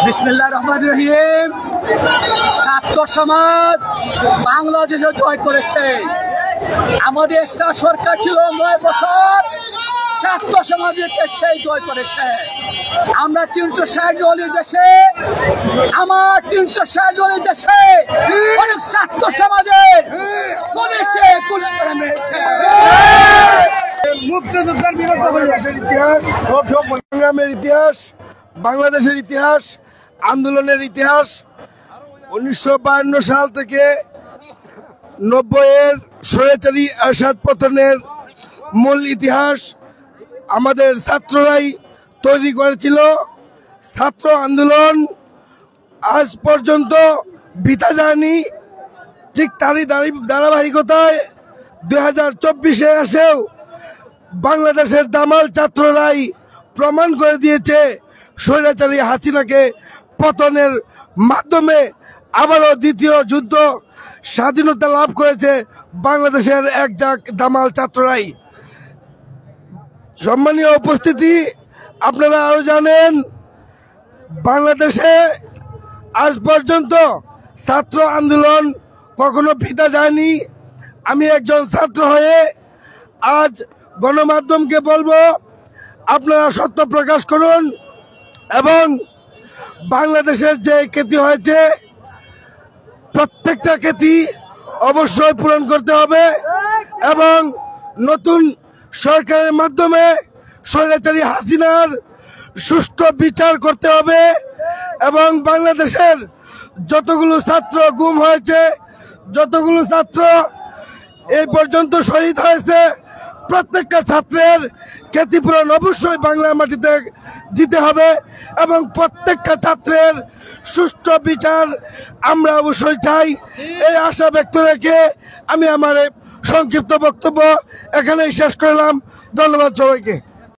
বিসমিল্লাহির রহমানির রহিম। ছাত্র সমাজ বাংলাদেশে জয় করেছে। আমাদের সরকার ছিল 9 বছর, ছাত্র সমাজকে সেই জয় করেছে। আমরা 360 দলের দেশে, আমার 360 দলের দেশে অনেক ছাত্র সমাজের পুলিশে গুলি করে মেরেছে। মুক্তিযুদ্ধের বিরুদ্ধে ইতিহাস, সংগ্রামের ইতিহাস, বাংলাদেশের ইতিহাস, আন্দোলনের ইতিহাস 1952 সাল থেকে 90-এর স্বৈরাচারী এরশাদ পতনের মূল ইতিহাস আমাদের ছাত্ররাই তৈরি করেছিল। ছাত্র আন্দোলন আজ পর্যন্ত বিতা যায়নি। ঠিক তারই ধারাবাহিকতায় 2024-এ এসেও বাংলাদেশের দামাল ছাত্ররাই প্রমাণ করে দিয়েছে স্বৈরাচারী হাসিনাকে পতনের মাধ্যমে আবারও দ্বিতীয় যুদ্ধ স্বাধীনতা লাভ করেছে বাংলাদেশের একঝাঁক দামাল ছাত্ররাই। সম্মানীয় উপস্থিতি, আপনারা আরো জানেন বাংলাদেশে আজ পর্যন্ত ছাত্র আন্দোলন কখনো পিতা যায়নি। আমি একজন ছাত্র হয়ে আজ গণমাধ্যমকে বলবো, আপনারা সত্য প্রকাশ করুন এবং বাংলাদেশের যে ক্ষতি হয়েছে প্রত্যেকটা ক্ষতি অবশ্যই পূরণ করতে হবে এবং নতুন সরকারের মাধ্যমে স্বৈরাচারী হাসিনার সুষ্ঠু বিচার করতে হবে এবং বাংলাদেশের যতগুলো ছাত্র গুম হয়েছে, যতগুলো ছাত্র এই পর্যন্ত শহীদ হয়েছে, প্রত্যেকটা ছাত্রের ক্ষতিপূরণ অবশ্যই বাংলার মাটিতে দিতে হবে এবং প্রত্যেকটা ছাত্রের সুষ্ঠু বিচার আমরা অবশ্যই চাই। এই আশা ব্যক্ত রেখে আমি আমার সংক্ষিপ্ত বক্তব্য এখানেই শেষ করলাম। ধন্যবাদ সবাইকে।